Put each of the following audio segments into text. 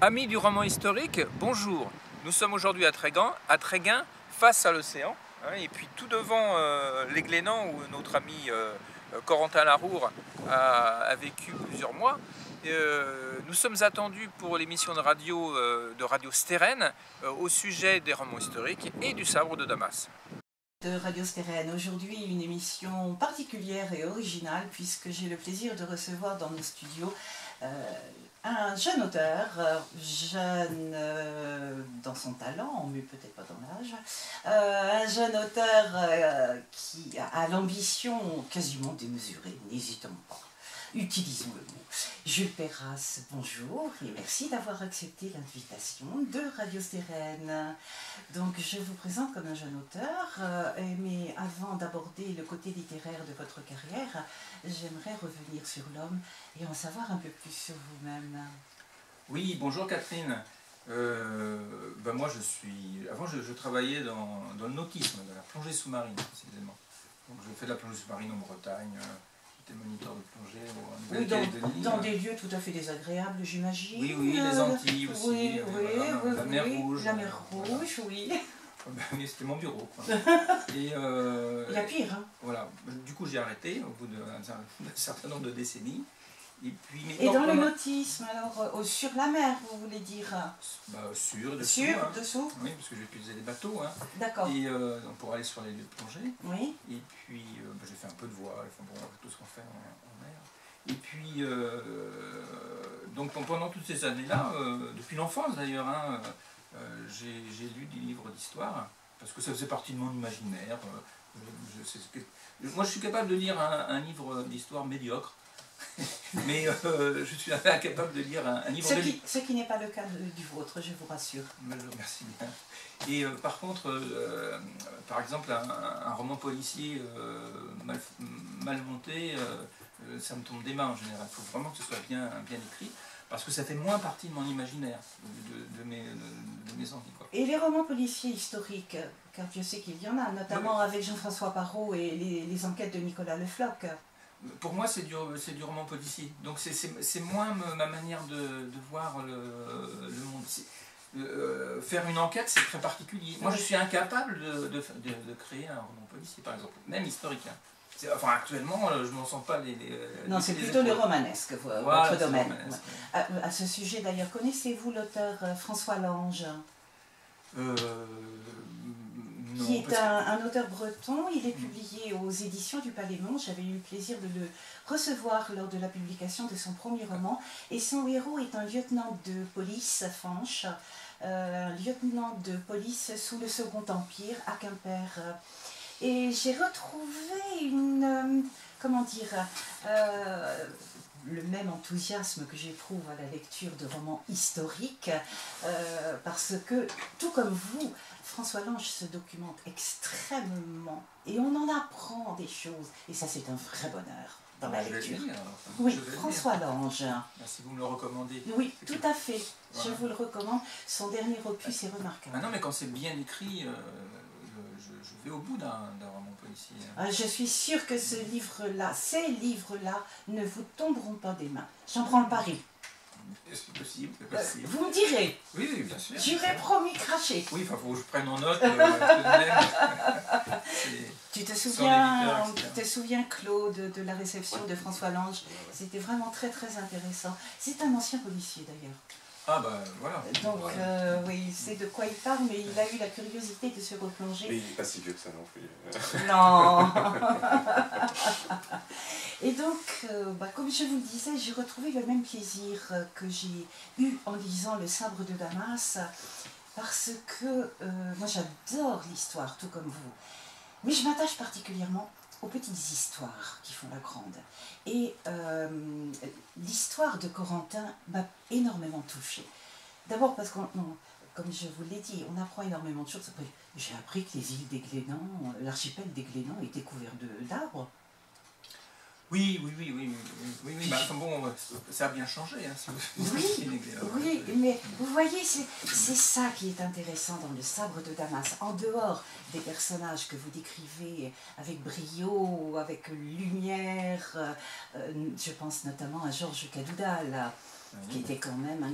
Amis du roman historique, bonjour. Nous sommes aujourd'hui à Tréguin, face à l'océan, hein, et puis tout devant les Glénans où notre ami Corentin Laroure a vécu plusieurs mois. Nous sommes attendus pour l'émission de Radio Stérène au sujet des romans historiques et du sabre de Damas. De Radio Stérène. Aujourd'hui, une émission particulière et originale puisque j'ai le plaisir de recevoir dans nos studios un jeune auteur, jeune dans son talent, mais peut-être pas dans l'âge, un jeune auteur qui a l'ambition quasiment démesurée, n'hésitons pas. Utilisons le mot. Jules Perras, bonjour et merci d'avoir accepté l'invitation de Radio Stérène. Donc je vous présente comme un jeune auteur, mais avant d'aborder le côté littéraire de votre carrière, j'aimerais revenir sur l'homme et en savoir un peu plus sur vous-même. Oui, bonjour Catherine. Moi avant je travaillais dans le nautisme, dans la plongée sous-marine précisément. Donc je fais de la plongée sous-marine en Bretagne. J'étais moniteur de plongée en Nouvelle-Calédonie. Dans des lieux tout à fait désagréables, j'imagine. Oui, les Antilles aussi. Oui, voilà, la mer Rouge. La mer Rouge, oui. Mais c'était mon bureau, quoi. Et, il y a pire, hein. Voilà. Du coup, j'ai arrêté au bout d'un certain nombre de décennies. Et dans le nautisme, alors, sur la mer, vous voulez dire? Dessous. Oui, parce que j'ai utilisé des bateaux. Hein. D'accord. Et pour aller sur les lieux de plongée. Oui. Et puis, j'ai fait un peu de voile, enfin, bon, tout ce qu'on fait en mer. Et puis, donc pendant toutes ces années-là, depuis l'enfance d'ailleurs, hein, j'ai lu des livres d'histoire, parce que ça faisait partie de mon imaginaire. Moi, je suis capable de lire un livre d'histoire médiocre. Mais je suis incapable de lire un livre ce qui n'est pas le cas du vôtre, je vous rassure. Merci bien. Et par contre, par exemple, un roman policier mal monté, ça me tombe des mains en général. Il faut vraiment que ce soit bien écrit, parce que ça fait moins partie de mon imaginaire, de mes envies. Quoi. Et les romans policiers historiques, car je sais qu'il y en a, notamment avec Jean-François Parrot et les enquêtes de Nicolas Le Floch. Pour moi, c'est du roman policier. Donc c'est moins ma manière de voir le monde. Faire une enquête, c'est très particulier. Moi, je suis incapable de créer un roman policier, par exemple, même historique. Hein. Enfin, actuellement, je m'en sens pas non, c'est plutôt le romanesque, votre domaine. Romanesque, ouais. À ce sujet, d'ailleurs, connaissez-vous l'auteur François Lange qui est un auteur breton. Il est publié aux éditions du Palais Monde. J'avais eu le plaisir de le recevoir lors de la publication de son premier roman. Et son héros est un lieutenant de police, Fanche, lieutenant de police sous le Second Empire à Quimper. Et j'ai retrouvé le même enthousiasme que j'éprouve à la lecture de romans historiques, parce que, tout comme vous, François Lange se documente extrêmement, et on en apprend des choses, et ça c'est un vrai bonheur dans la lecture. Oui, François Lange. Merci, vous me le recommandez. Oui, tout à fait, voilà. Je vous le recommande, son dernier opus est remarquable. Ah non, mais quand c'est bien écrit, je vais au bout d'un roman policier. Je suis sûre que ces livres-là ne vous tomberont pas des mains. J'en prends le pari. C'est possible, c'est possible. Vous me direz. Oui, bien sûr. J'aurais promis cracher. Oui, il faut que je prenne en note. Tu te souviens, Claude, de la réception de François Lange? C'était vraiment très très intéressant. C'est un ancien policier d'ailleurs. Ah bah voilà. Donc oui, il sait de quoi il parle, mais il a eu la curiosité de se replonger. Mais il n'est pas si vieux que ça non plus. Non. Et donc, comme je vous le disais, j'ai retrouvé le même plaisir que j'ai eu en lisant Le sabre de Damas, parce que moi j'adore l'histoire, tout comme vous. Mais je m'attache particulièrement aux petites histoires qui font la grande. Et l'histoire de Corentin m'a énormément touchée. D'abord parce que, comme je vous l'ai dit, on apprend énormément de choses. J'ai appris que les îles des Glénans, l'archipel des Glénans était couvert d'arbres. Oui. Bah, bon, ça a bien changé. Hein, oui, mais vous voyez, c'est ça qui est intéressant dans Le sabre de Damas. En dehors des personnages que vous décrivez avec brio, avec lumière, je pense notamment à Georges Cadoudal, qui était quand même un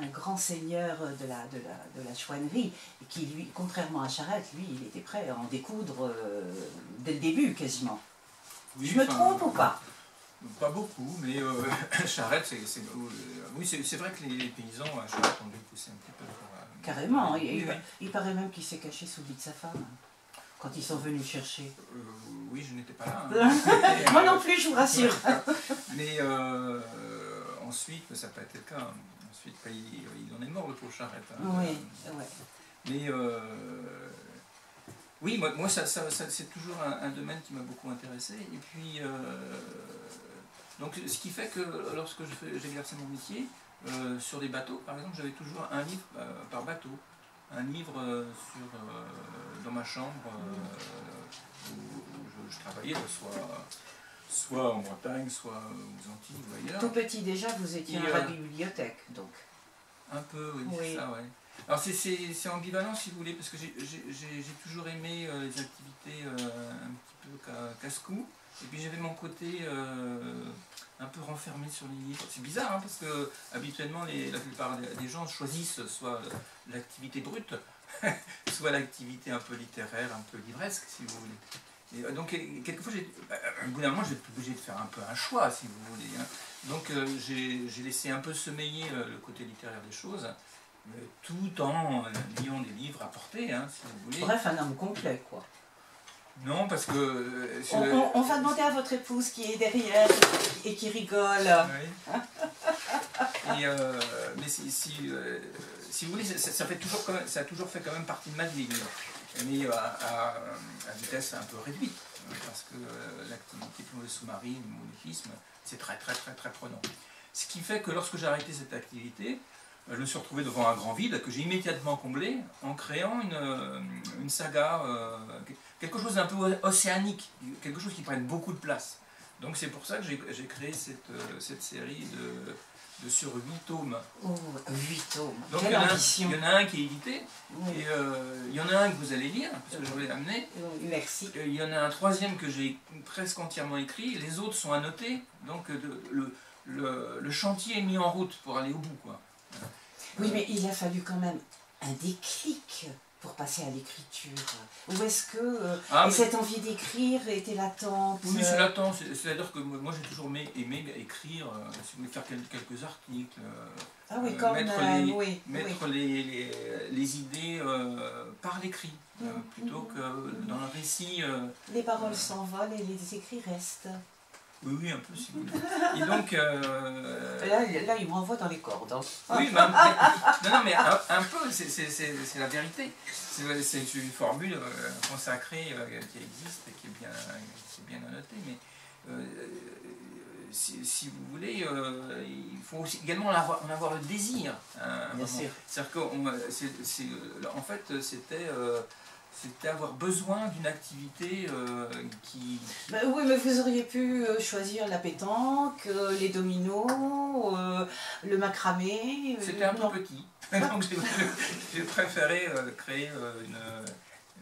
grand seigneur de la chouannerie, et qui, lui, contrairement à Charette, lui, il était prêt à en découdre dès le début, quasiment. Oui, Je me trompe ou pas? Pas beaucoup, mais Charette, oui, c'est vrai que les paysans à Charette ont dû pousser un petit peu. Carrément, oui. il paraît même qu'il s'est caché sous le lit de sa femme, quand ils sont venus le chercher. Oui, je n'étais pas là. Hein. Moi non plus, je vous rassure. Mais ensuite, ça n'a pas été le cas. Ensuite, il en est mort, le pauvre Charette. Hein. Oui, ouais. Mais oui, moi c'est toujours un domaine qui m'a beaucoup intéressé. Et puis, donc, ce qui fait que lorsque j'exerçais mon métier, sur des bateaux, par exemple, j'avais toujours un livre par bateau. Un livre dans ma chambre où je travaillais, soit en Bretagne, soit aux Antilles ou ailleurs. Tout petit déjà, vous étiez à la bibliothèque, donc. Un peu, oui, oui. C'est ça, ouais. Alors c'est ambivalent si vous voulez, parce que j'ai toujours aimé les activités un petit peu casse-cou, et puis j'avais mon côté un peu renfermé sur les livres. C'est bizarre, hein, parce que habituellement la plupart des gens choisissent soit l'activité brute, soit l'activité un peu littéraire, un peu livresque, si vous voulez. Et donc quelquefois, au bout d'un moment, j'étais obligé de faire un peu un choix, si vous voulez. Hein. Donc j'ai laissé un peu sommeiller le côté littéraire des choses, tout en ayant des livres à porter, hein, si vous voulez. Bref, un homme complet, quoi. Non, parce que... On va demander à votre épouse qui est derrière et qui rigole. Oui. Mais si vous voulez, ça a toujours fait quand même partie de ma vie, mais à vitesse un peu réduite, parce que l'activité plongée sous-marine, le moulettisme, c'est très prenant. Ce qui fait que lorsque j'ai arrêté cette activité, je me suis retrouvé devant un grand vide que j'ai immédiatement comblé en créant une saga, quelque chose d'un peu océanique, quelque chose qui prenne beaucoup de place. Donc c'est pour ça que j'ai créé cette série de sur 8 tomes. Oh, 8 tomes. Donc quelle ambition. Il y en a un qui est édité, oui. Et il y en a un que vous allez lire, parce que je vais l'amener. Merci. Il y en a un troisième que j'ai presque entièrement écrit, les autres sont annotés, donc le chantier est mis en route pour aller au bout, quoi. Oui, mais il a fallu quand même un déclic pour passer à l'écriture. Ou est-ce que cette envie d'écrire était latente? Oui, c'est latent. C'est-à-dire que moi j'ai toujours aimé écrire, si vous voulez faire quelques articles, ah oui, quand mettre les idées par l'écrit, plutôt que dans le récit. Les paroles s'envolent et les écrits restent. Oui, un peu si vous voulez. Et donc... Là, il m'envoie dans les cordes. Hein. Oui, mais un peu, c'est la vérité. C'est une formule consacrée qui existe et qui est bien annotée. Mais si vous voulez, il faut aussi également en avoir le désir. Bien sûr. C'est-à-dire qu'en fait, c'était avoir besoin d'une activité qui... Bah, oui, mais vous auriez pu choisir la pétanque, les dominos, le macramé. C'était un peu petit. Donc j'ai préféré créer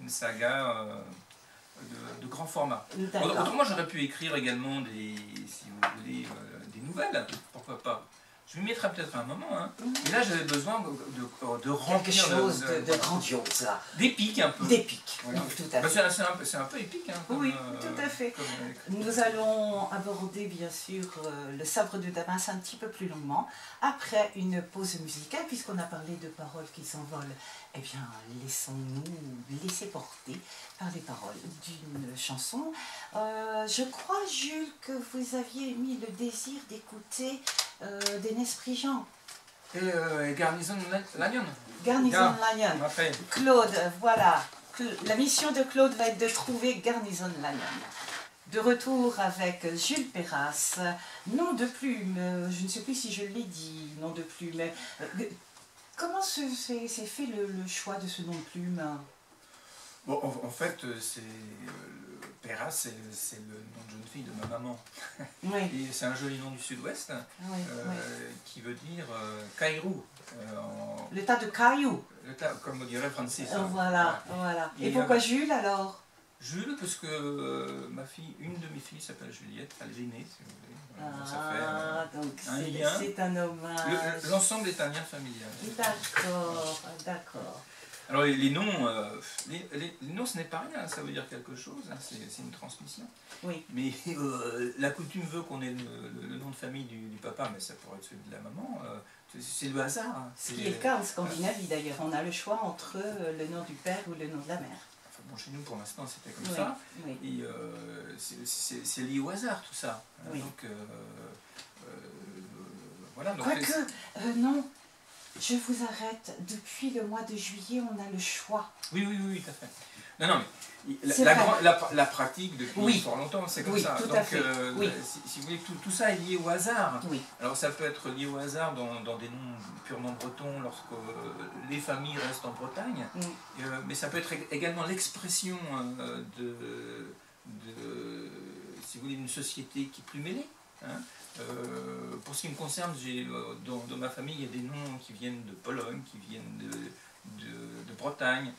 une saga de grand format. Autrement, j'aurais pu écrire également si vous voulez, des nouvelles, pourquoi pas. Je m'y mettrai peut-être à un moment, hein. Et là j'avais besoin de remplir quelque chose de grandiose, là. D'épique un peu. D'épique, voilà. tout à fait. C'est un peu épique, hein, comme, oui, tout à fait. Nous allons aborder bien sûr le sabre de Damas un petit peu plus longuement, après une pause musicale, puisqu'on a parlé de paroles qui s'envolent. Eh bien, laissons-nous laisser porter par les paroles d'une chanson. Je crois, Jules, que vous aviez émis le désir d'écouter des Nesprigeants. Garnison Lanyon. Garnison Lanyon. Claude, voilà. La mission de Claude va être de trouver Garnison Lanyon. De retour avec Jules Perras, nom de plume, je ne sais plus si je l'ai dit, nom de plume. Comment s'est fait le choix de ce nom de plume? Bon, en fait, Perras, c'est le nom de jeune fille de ma maman. Oui. Et c'est un joli nom du sud-ouest, oui, qui veut dire caillou. Le tas de cailloux. Le tas, comme dirait Francis. Voilà. Et pourquoi Jules alors? Jules, parce que une de mes filles s'appelle Juliette, elle est l'aînée, si vous voulez. Voilà, donc ça fait donc un lien. c'est un hommage. L'ensemble est un lien familial. D'accord, d'accord. Alors les noms, les noms ce n'est pas rien, ça veut dire quelque chose, hein, c'est une transmission. Oui. Mais la coutume veut qu'on ait le nom de famille du papa, mais ça pourrait être celui de la maman, c'est le hasard. Hein. Ce qui est le cas en Scandinavie d'ailleurs, on a le choix entre le nom du père ou le nom de la mère. Enfin bon, chez nous pour l'instant c'était comme Oui, ça, oui. et c'est lié au hasard tout ça. Oui. Donc voilà. Donc, Quoique, non, je vous arrête, depuis le mois de juillet on a le choix. Oui, tout à fait. Non, mais C'est la pratique depuis fort longtemps, c'est comme ça. Tout Donc, à fait. Oui. si vous voulez, tout ça est lié au hasard. Oui. Alors ça peut être lié au hasard dans des noms purement bretons lorsque les familles restent en Bretagne, mais ça peut être également l'expression si vous voulez, d'une société qui est plus mêlée. Hein. Pour ce qui me concerne, dans ma famille, il y a des noms qui viennent de Pologne, qui viennent de Bretagne.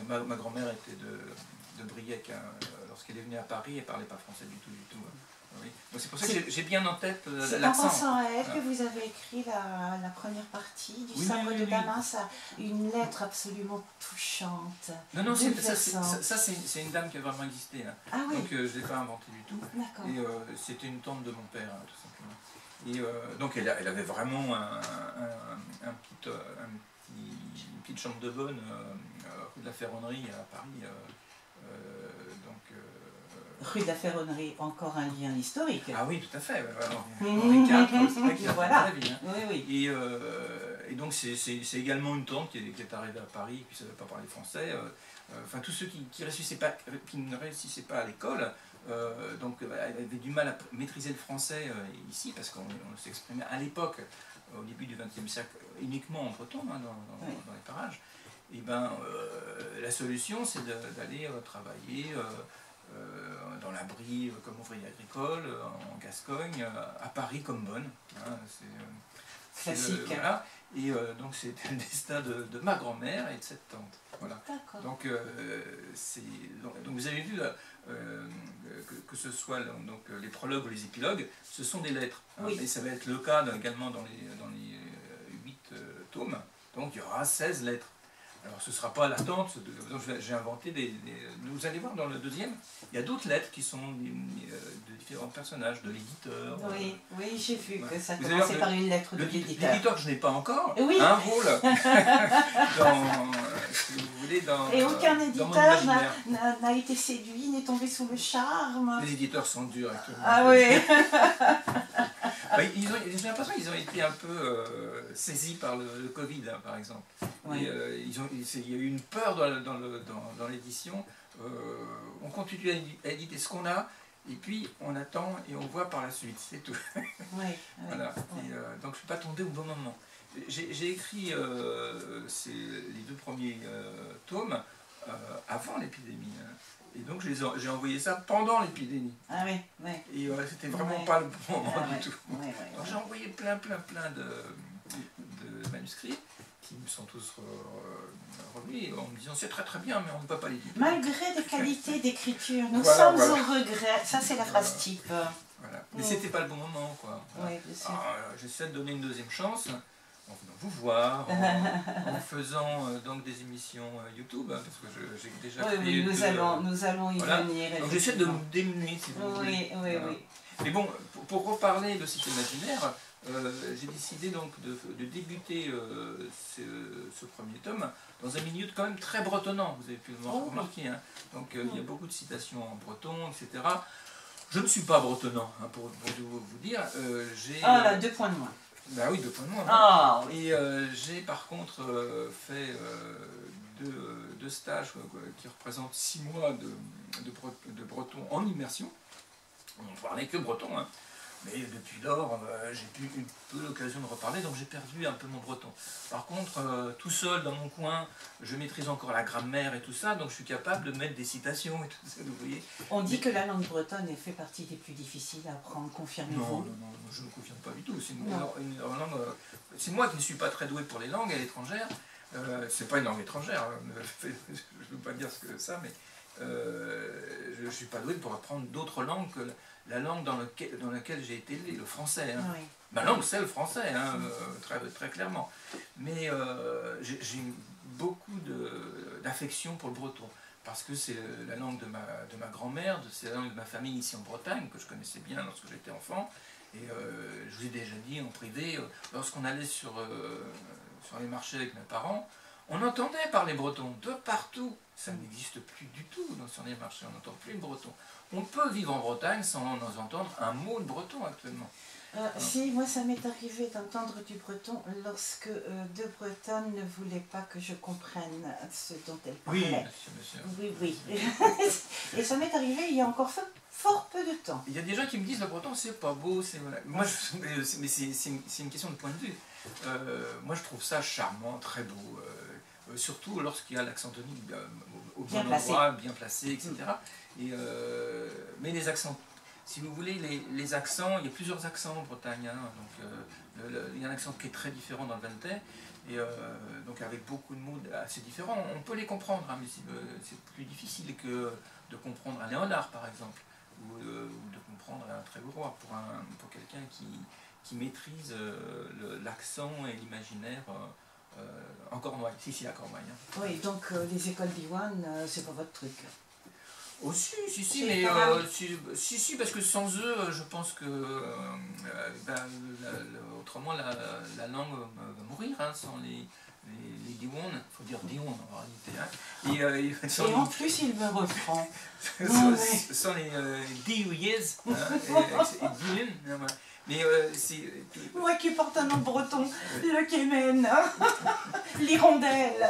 Ma grand-mère était de Briec, hein, lorsqu'elle est venue à Paris, elle ne parlait pas français du tout. Oui. Donc c'est pour ça que j'ai bien en tête l'accent. C'est en pensant à elle que vous avez écrit la première partie du Sabre de Damas, une lettre absolument touchante. Non, ça c'est une dame qui a vraiment existé. Hein. Ah oui. Donc je ne l'ai pas inventé du tout. D'accord. Et c'était une tante de mon père, hein, tout simplement. Et donc elle avait vraiment une petite chambre de bonne rue de la Ferronnerie à Paris. Rue de la Ferronnerie, encore un lien historique. Ah oui, tout à fait. Henri IV, c'est vrai qu'il a voilà. la vie. Hein. Oui. Et donc c'est également une tante qui est arrivée à Paris, qui ne savait pas parler français. Enfin, tous ceux qui ne réussissaient pas à l'école, donc avaient du mal à maîtriser le français ici, parce qu'on s'exprimait à l'époque, au début du XXe siècle, uniquement en breton, hein, dans les parages. Et la solution, c'est d'aller travailler dans la Brie comme ouvrier agricole, en Gascogne, à Paris comme bonne. Hein, classique. Voilà. Et donc c'était le destin de ma grand-mère et de cette tante. Voilà. Donc vous avez vu que ce soit donc, les prologues ou les épilogues, ce sont des lettres. Hein, et ça va être le cas également dans les 8 tomes. Donc il y aura 16 lettres. Alors ce ne sera pas la tante, donc j'ai inventé vous allez voir dans le deuxième, il y a d'autres lettres qui sont de différents personnages, de l'éditeur. Oui, j'ai vu que ça commençait par une lettre de l'éditeur. L'éditeur que je n'ai pas encore, oui. a un rôle si vous voulez, et aucun éditeur n'a été séduit, n'est tombé sous le charme. Les éditeurs sont durs actuellement. Ah oui. J'ai l'impression qu'ils ont été un peu saisis par le Covid, hein, par exemple. Oui. Et, il y a eu une peur dans l'édition. On continue à éditer ce qu'on a, et puis on attend et on voit par la suite, c'est tout. Voilà. Et, donc je ne suis pas tombé au bon moment. J'ai écrit les 2 premiers tomes avant l'épidémie. Hein. Et donc j'ai envoyé ça pendant l'épidémie. Ah oui, Et c'était vraiment pas le bon moment du tout. Donc j'ai envoyé plein de manuscrits qui me sont tous revenus en me disant c'est très bien, mais on ne peut pas l'éditer. Malgré des qualités d'écriture, nous sommes au regret. Ça c'est la phrase type. Voilà. Mais c'était pas le bon moment, quoi. Oui, bien sûr. J'essaie de donner une deuxième chance. En venant vous voir, en faisant donc des émissions YouTube, hein, parce que j'ai déjà créé... Nous allons y venir. Donc j'essaie de me démener, si vous voulez. Oui. Mais bon, pour reparler de Cité imaginaire, j'ai décidé donc de débuter ce premier tome dans un milieu quand même très bretonnant, vous avez pu le remarquer. Hein. Donc il y a beaucoup de citations en breton, etc. Je ne suis pas bretonnant, hein, pour vous dire. Là, 2 points de moins. Ben oui, 2 points de moins. Et j'ai par contre fait 2 stages qui représentent 6 mois de breton en immersion. On ne parlait que breton, hein. Mais depuis lors, j'ai plus eu peu l'occasion de reparler, donc j'ai perdu un peu mon breton. Par contre, tout seul dans mon coin, je maîtrise encore la grammaire et tout ça, donc je suis capable de mettre des citations et tout ça, vous voyez. On dit que la langue bretonne fait partie des plus difficiles à apprendre, confirmez-vous? Non, je ne confirme pas du tout. C'est une langue. C'est moi qui ne suis pas très doué pour les langues à l'étranger. C'est pas une langue étrangère, je ne veux pas dire ça, mais je ne suis pas doué pour apprendre d'autres langues que la langue dans laquelle j'ai été élevé, le français. Hein. Oui. Ma langue, c'est le français, hein, très, très clairement. Mais j'ai beaucoup d'affection pour le breton, parce que c'est la langue de ma grand-mère, c'est la langue de ma famille ici en Bretagne, que je connaissais bien lorsque j'étais enfant. Et je vous ai déjà dit en privé, lorsqu'on allait sur les marchés avec mes parents, on entendait parler breton de partout. Ça n'existe plus du tout sur les marchés, on n'entend plus le breton. On peut vivre en Bretagne sans entendre un mot de breton actuellement. Si, moi ça m'est arrivé d'entendre du breton lorsque deux Bretonnes ne voulaient pas que je comprenne ce dont elles parlaient. Oui, monsieur. Oui. Et ça m'est arrivé il y a encore fort peu de temps. Il y a des gens qui me disent le breton c'est pas beau, voilà. Moi, mais c'est une question de point de vue. Moi je trouve ça charmant, très beau, surtout lorsqu'il y a l'accent tonique au bon endroit, bien placé, etc. Mais les accents, si vous voulez, les accents, il y a plusieurs accents en Bretagne, hein, donc il y a un accent qui est très différent dans le Ventais, et donc avec beaucoup de mots assez différents. On peut les comprendre, hein, mais c'est plus difficile que de comprendre un Léonard par exemple, ou de comprendre un Trégorois pour quelqu'un qui maîtrise l'accent et l'imaginaire en Cornouailles, si à Cornouailles. Hein. Oui, donc les écoles d'Iwan, c'est pas votre truc. Oh si, mais si, parce que sans eux, je pense que autrement la langue va mourir, hein, sans les Diwan, il faut dire Diwan en réalité. Hein. Et en plus, il me reprend. Sans les Diouillez et Diwan. Mais moi qui porte un nom breton, le Kémen, l'hirondelle.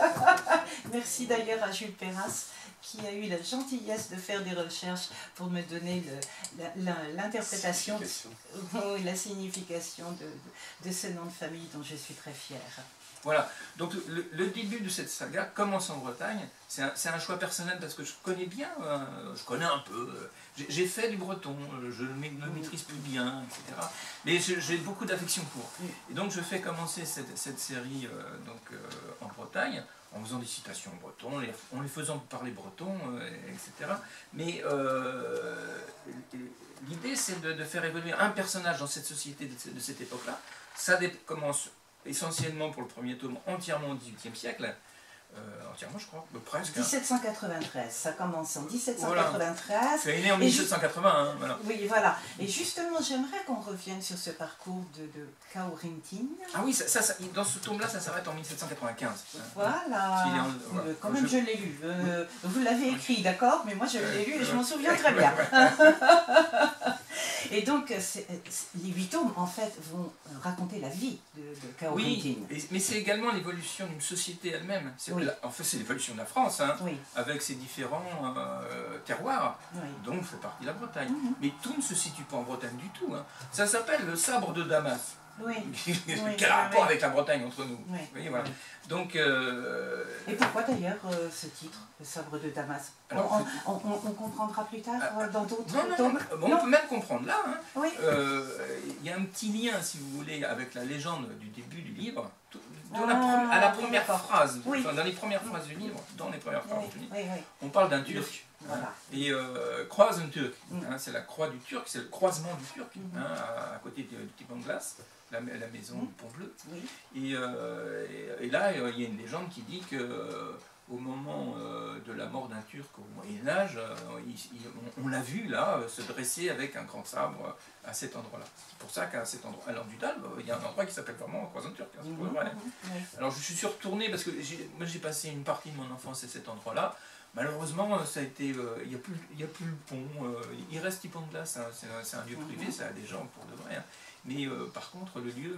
Merci d'ailleurs à Jules Perras qui a eu la gentillesse de faire des recherches pour me donner l'interprétation, la signification de ce nom de famille dont je suis très fière. Voilà, donc le début de cette saga commence en Bretagne, c'est un choix personnel parce que je connais bien, je connais un peu, j'ai fait du breton, je ne le maîtrise plus bien, etc. Mais j'ai beaucoup d'affection pour. Et donc je fais commencer cette série en Bretagne, en faisant des citations en breton, en les faisant parler breton, etc. Mais l'idée c'est de faire évoluer un personnage dans cette société de cette époque-là. Ça commence essentiellement pour le premier tome entièrement au XVIIIe siècle, entièrement je crois, presque. 1793, ça commence en 1793. Voilà. C'est né en 1780, hein, voilà. Oui, voilà. Et justement, j'aimerais qu'on revienne sur ce parcours de Kaorintin. Ah oui, dans ce tome-là, ça s'arrête en 1795. Voilà. Quand même, je l'ai lu. Vous l'avez écrit, d'accord? Mais moi, je l'ai lu et je m'en souviens très bien. Et donc, les 8 tomes, en fait, vont raconter la vie de Kaorintin. Oui, mais c'est également l'évolution d'une société elle-même. En fait, c'est l'évolution de la France, hein, avec ses différents terroirs, dont fait partie la Bretagne. Mais tout ne se situe pas en Bretagne du tout. Hein. Ça s'appelle le sabre de Damas. Quel rapport avec la Bretagne entre nous. Oui, voilà. Donc, et pourquoi d'ailleurs ce titre, le sabre de Damas? On comprendra plus tard dans d'autres tomes. On peut même comprendre là. Hein. Y a un petit lien, si vous voulez, avec la légende du début du livre, à la première phrase, enfin, dans les premières phrases du livre, on parle d'un Turc. Voilà. Et croise un Turc, hein, c'est la croix du Turc, c'est le croisement du Turc, hein, à côté du Tipan de Glace, la maison du Pont Bleu. Et là, il y a une légende qui dit que au moment de la mort d'un Turc au Moyen-Âge, on l'a vu là se dresser avec un grand sabre à cet endroit-là. C'est pour ça qu'à cet endroit, à l'Ordudal, il y a un endroit qui s'appelle vraiment Croisant Turc. Hein, vrai. Alors je suis retourné parce que moi j'ai passé une partie de mon enfance à cet endroit-là. Malheureusement, ça a été, il n'y a plus le pont, il reste Tipan de Glace, hein, c'est un lieu privé, ça a des gens pour de vrai. Hein. Mais par contre, le lieu,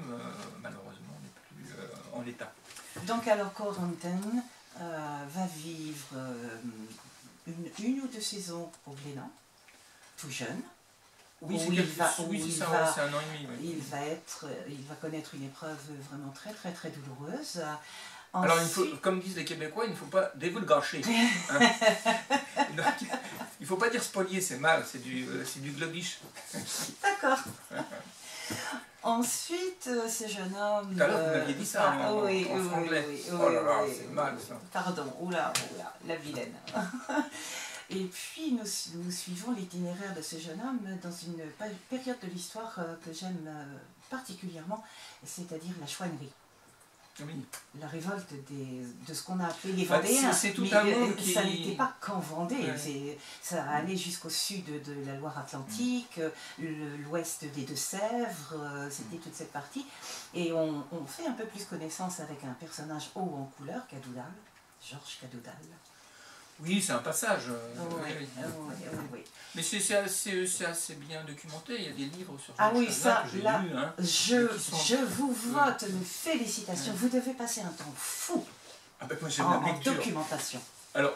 malheureusement, n'est plus en l'état. Donc alors Kaorintin va vivre une ou deux saisons au Glénan, tout jeune. Oui, c'est un an et demi. Il va connaître une épreuve vraiment très très très douloureuse. Alors, comme disent les Québécois, il ne faut pas divulgacher. Hein. Il ne faut pas dire spolier, c'est mal, c'est du globish. D'accord. Ensuite, ce jeune homme... Tout à l'heure, vous m'aviez dit ça en franglais. Oh là là, c'est mal ça. Pardon, oula, la vilaine. Et puis nous suivons l'itinéraire de ce jeune homme dans une période de l'histoire que j'aime particulièrement, c'est-à-dire la chouannerie. Oui. La révolte de ce qu'on a appelé les Vendéens. C'est tout un monde qui... Ça n'était pas qu'en Vendée, ça allait jusqu'au sud de la Loire-Atlantique, l'ouest des Deux-Sèvres, c'était toute cette partie. Et on fait un peu plus connaissance avec un personnage haut en couleur, Cadoudal, Georges Cadoudal. Oui, c'est un passage. Oui. Mais c'est assez bien documenté, il y a des livres sur Ah oui, ça, que j'ai là, lus. Hein, je vous vote mes félicitations. Vous devez passer un temps fou en documentation. Alors,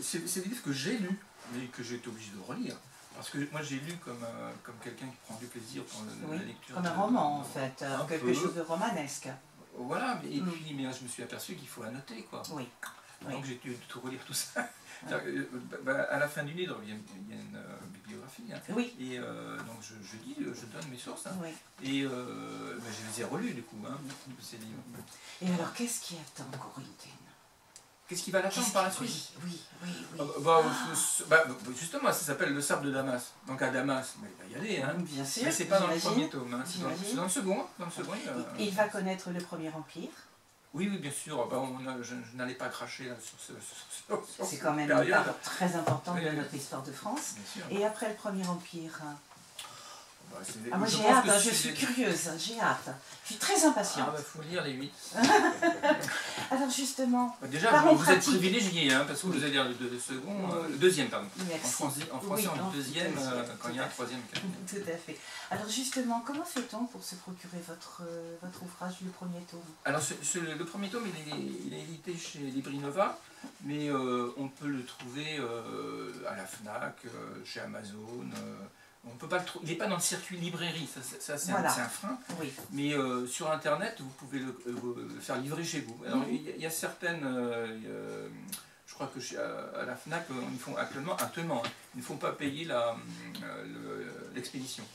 c'est des livres que j'ai lus, mais que j'ai été obligé de relire. Parce que moi j'ai lu comme quelqu'un qui prend du plaisir dans la lecture. Comme un roman en fait, quelque chose de romanesque. Voilà, et puis mais je me suis aperçu qu'il faut annoter, quoi. Oui. Donc j'ai dû tout relire tout ça. À la fin du livre, il y a une bibliographie. Hein. Oui. Et donc je lis, je donne mes sources. Hein. Oui. Et je les ai relus du coup, hein, ces livres. Et alors, qu'est-ce qui attend Corinthine? Qu'est-ce qui va l'attendre par la suite? Oui. Justement, ça s'appelle Le Sabre de Damas. Donc à Damas, il va y aller. Hein. Bien sûr. Mais c'est pas dans le premier tome, hein. C'est dans le second. Il va connaître le Premier Empire. Oui, bien sûr. Je n'allais pas cracher là, sur c'est quand même une part très importante de notre histoire de France. Et après le Premier Empire, moi j'ai hâte, je suis curieuse, j'ai hâte. Je suis très impatiente. Il faut lire les 8. Alors justement, déjà, vous êtes privilégié, hein, parce que vous allez lire le deuxième, pardon. Merci. En français, on dit deuxième quand il y a un troisième. Tout à fait. Alors justement, comment fait-on pour se procurer votre ouvrage, le premier tome? Alors le premier tome, il est édité chez Librinova, mais on peut le trouver à la FNAC, chez Amazon. On peut pas le trouver, il n'est pas dans le circuit librairie, ça c'est un frein. Oui. Mais sur internet, vous pouvez le faire livrer chez vous. Alors il y a certaines, je crois que à la FNAC, ils font actuellement, ils ne font pas payer l'expédition.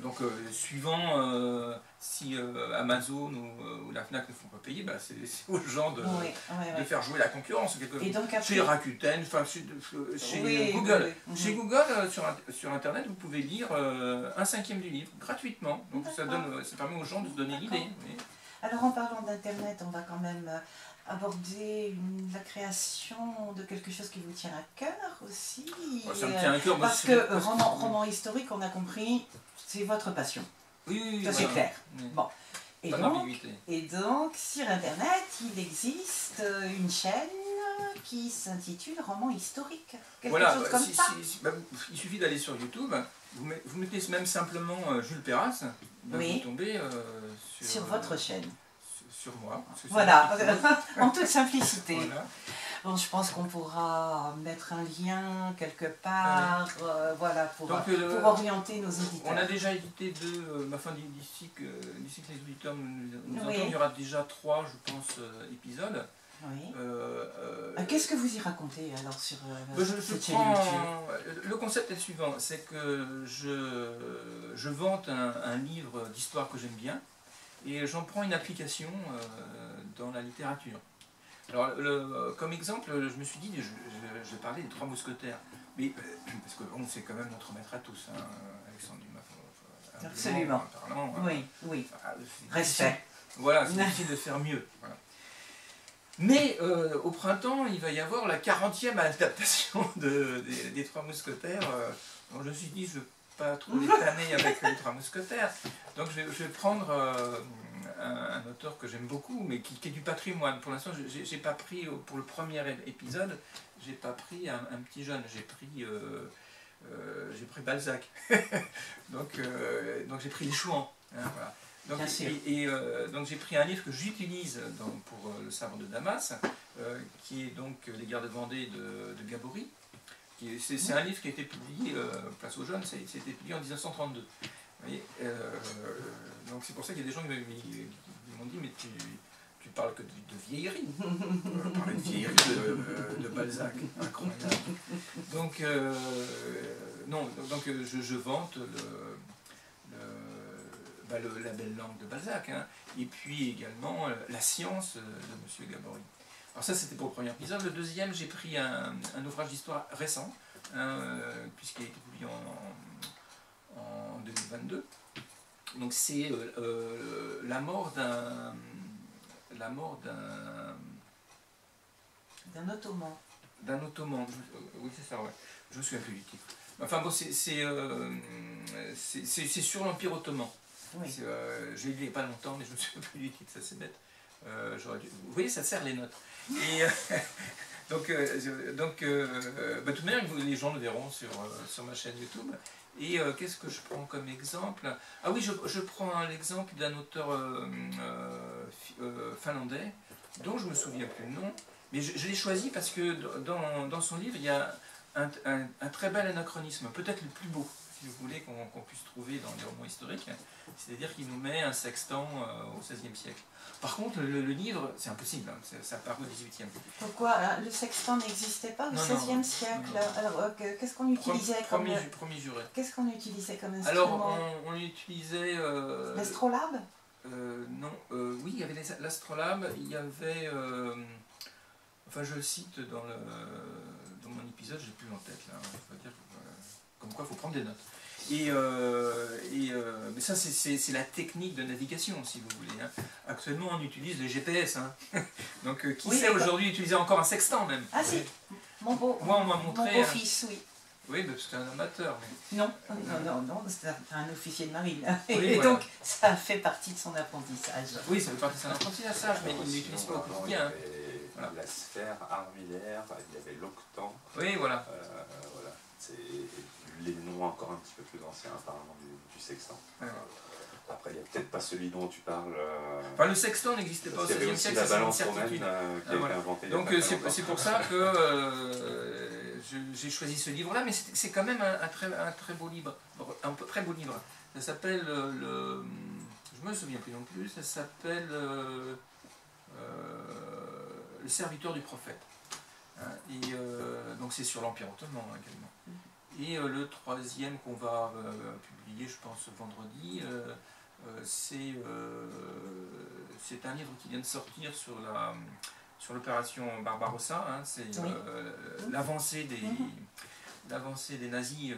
Donc suivant si Amazon ou la FNAC ne font pas payer, c'est aux gens de faire jouer la concurrence. Et donc après... Chez Rakuten, chez Google. Chez Google, sur Internet, vous pouvez lire 1/5 du livre gratuitement. Donc ça permet aux gens de se donner l'idée. Alors en parlant d'Internet, on va quand même aborder la création de quelque chose qui vous tient à cœur aussi. Ça me tient à cœur. Parce que roman historique, on a compris, c'est votre passion. Oui, ça c'est clair. Bon. Et donc, sur Internet, il existe une chaîne qui s'intitule Roman historique. Quelque chose comme ça. Il suffit d'aller sur YouTube, vous mettez même simplement Jules Perras, vous tombez sur votre chaîne. Sur moi. Voilà, en toute simplicité. Voilà. Bon, je pense qu'on pourra mettre un lien quelque part, pour orienter nos auditeurs. On a déjà édité d'ici que les auditeurs nous entendent, il y aura déjà 3, je pense, épisodes. Oui. Qu'est-ce que vous y racontez alors sur cette chaîne YouTube? Le concept est le suivant, c'est que je vante un livre d'histoire que j'aime bien, et j'en prends une application dans la littérature. Alors, comme exemple, je me suis dit, je vais parler des Trois Mousquetaires, mais parce que bon, c'est quand même notre maître à tous, hein, Alexandre Dumas. Absolument. Parlant, oui. Respect. Voilà, c'est difficile de faire mieux. Voilà. Mais au printemps, il va y avoir la 40e adaptation des Trois Mousquetaires. Donc je me suis dit, je ne veux pas trop les tanner avec les Trois Mousquetaires. Donc je vais prendre un auteur que j'aime beaucoup, mais qui est du patrimoine. Pour l'instant, j'ai pas pris, pour le premier épisode, j'ai pas pris un petit jeune, j'ai pris Balzac. donc j'ai pris les Chouans. Hein, voilà. Donc j'ai pris un livre que j'utilise pour Le Sabre de Damas, qui est donc Les Guerres de Vendée de Gabory. C'est un livre qui a été publié, Place aux Jeunes, ça a été publié en 1932. Donc c'est pour ça qu'il y a des gens qui m'ont dit, mais tu parles que de vieillerie. Parler de vieillerie de Balzac, incroyable. Donc, je vante la belle langue de Balzac, hein, et puis également la science de M. Gabory. Alors ça c'était pour le premier épisode. Le deuxième, j'ai pris un ouvrage d'histoire récent, puisqu'il a été publié en 2022. Donc c'est la mort d'un Ottoman. D'un Ottoman. Oui, c'est ça, ouais. Je me souviens plus du titre. Enfin bon, c'est sur l'Empire Ottoman. Oui. J'ai lu il n'y a pas longtemps, mais je me souviens plus du titre, ça c'est bête. Vous voyez, ça sert les notes. Et de toute manière, les gens le verront sur ma chaîne YouTube. Et qu'est-ce que je prends comme exemple? Ah oui, je prends l'exemple d'un auteur finlandais, dont je me souviens plus le nom, mais je l'ai choisi parce que dans son livre, il y a un très bel anachronisme, peut-être le plus beau, si vous voulez, qu'on puisse trouver dans les romans historiques, c'est-à-dire qu'il nous met un sextant au XVIe siècle. Par contre, le livre, c'est impossible, hein, ça part au XVIIIe. Pourquoi le sextant n'existait pas au XVIe siècle? Non. Alors, qu'est-ce qu'on utilisait comme... Premier juré. Qu'est-ce qu'on utilisait comme instrument? Alors, on utilisait... L'astrolabe? Non, oui, il y avait l'astrolabe, il y avait... enfin, je le cite dans mon épisode, j'ai plus en tête, là, on va dire, comme quoi il faut prendre des notes. Mais ça, c'est la technique de navigation, si vous voulez. Hein. Actuellement, on utilise les GPS. Hein. Donc, qui sait aujourd'hui utiliser encore un sextant, même? Ah si, moi on m'a montré... Mon beau-fils, oui. Oui, mais c'est un amateur. Mais... Non, c'est un officier de marine. Oui, et voilà. donc, ça fait partie de son apprentissage. Oui, ça fait partie de son apprentissage, mais il ne l'utilise pas au quotidien. Voilà. La sphère armillaire, il y avait l'octant. Oui, voilà. Voilà. C'est les noms encore un petit peu plus anciens apparemment du sextant. Ouais. Après, il n'y a peut-être pas celui dont tu parles. Enfin, le sextant n'existait pas au XVIe siècle, la c'est une balance certitude. romaine qui a été inventée. Donc c'est pour ça que j'ai choisi ce livre-là, mais c'est quand même un très beau livre, très beau livre. Ça s'appelle je me souviens plus non plus. Ça s'appelle Le serviteur du prophète. Hein, et donc c'est sur l'Empire Ottoman également. Et le troisième qu'on va publier, je pense, vendredi, c'est un livre qui vient de sortir sur l'opération Barbarossa. Hein, c'est l'avancée des nazis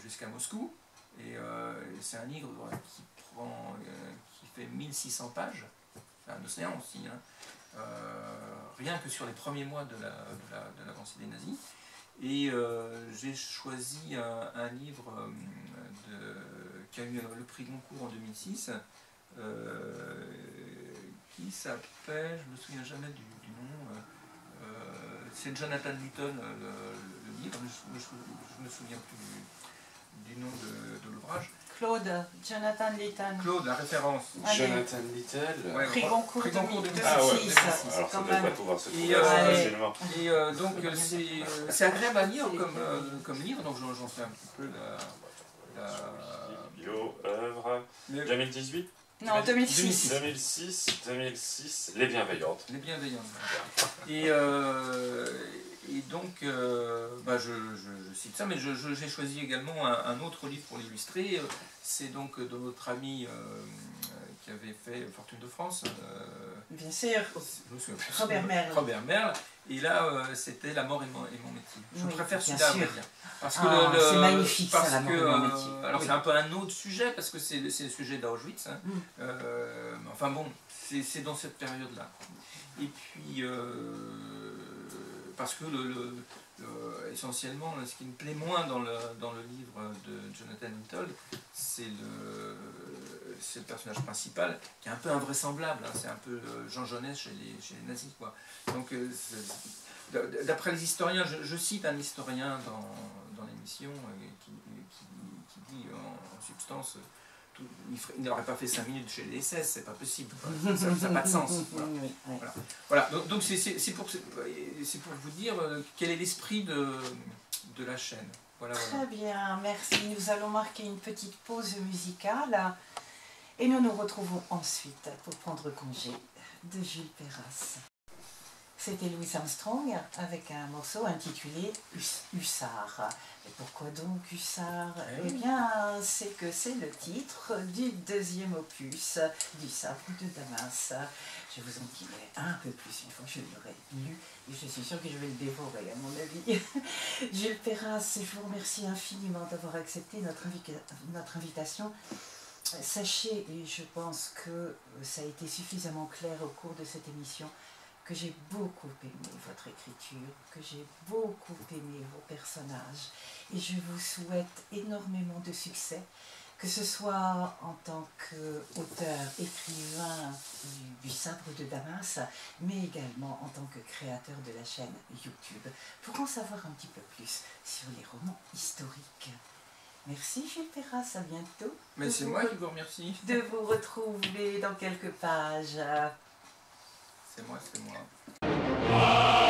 jusqu'à Moscou. Et c'est un livre qui fait 1600 pages. C'est un océan aussi. Hein, rien que sur les premiers mois de l'avancée des nazis. Et j'ai choisi un livre qui a eu le prix Goncourt en 2006, qui s'appelle, je ne me souviens jamais du nom, c'est Jonathan Litton le livre, je ne me souviens plus du nom de l'ouvrage. Jonathan Litton. Claude, la référence. Jonathan Litton. Ouais, prix Goncourt 2006. Ah ouais, alors ça devrait pouvoir se trouver facilement. Et donc c'est agréable à lire comme livre, donc j'en fais un petit peu Bio, œuvre, 2018 Non, 2006. 2006, Les Bienveillantes. Les Bienveillantes. Et donc, je cite ça, mais j'ai choisi également un autre livre pour l'illustrer. C'est donc de notre ami qui avait fait Fortune de France. Bien sûr. Je me souviens plus. Robert Merle. Robert Merle. Et là, c'était La mort et mon métier. Je préfère celui-là, on va dire. Parce que c'est magnifique, ça, La mort et mon métier. Alors, c'est un peu un autre sujet, parce que c'est le sujet d'Auschwitz. Hein. Enfin bon, c'est dans cette période-là. Et puis, parce que essentiellement, ce qui me plaît moins dans le livre de Jonathan Litton, c'est le personnage principal, qui est un peu invraisemblable. Hein. C'est un peu Jean Jaurès chez les nazis, quoi. Donc, d'après les historiens, je cite un historien dans l'émission qui dit en substance... Il n'aurait pas fait 5 minutes chez les SS, c'est pas possible, ça n'a pas de sens. Voilà. Donc c'est pour vous dire quel est l'esprit de la chaîne. Voilà. Très bien, merci. Nous allons marquer une petite pause musicale et nous nous retrouvons ensuite pour prendre congé de Jules Perras. c'était Louis Armstrong avec un morceau intitulé Hussard. Et pourquoi donc Hussard? Eh bien, c'est que c'est le titre du deuxième opus du Sabre de Damas. Je vous en dirai un peu plus une fois que je l'aurai lu, et je suis sûre que je vais le dévorer à mon avis. Jules Perras, je vous remercie infiniment d'avoir accepté notre invitation. Sachez, et je pense que ça a été suffisamment clair au cours de cette émission, que j'ai beaucoup aimé votre écriture, que j'ai beaucoup aimé vos personnages, et je vous souhaite énormément de succès, que ce soit en tant qu'auteur, écrivain du Sabre de Damas, mais également en tant que créateur de la chaîne YouTube, pour en savoir un petit peu plus sur les romans historiques. Merci Jules Perras, à bientôt. Mais c'est moi qui vous remercie. De vous retrouver dans quelques pages. C'est moi, c'est moi.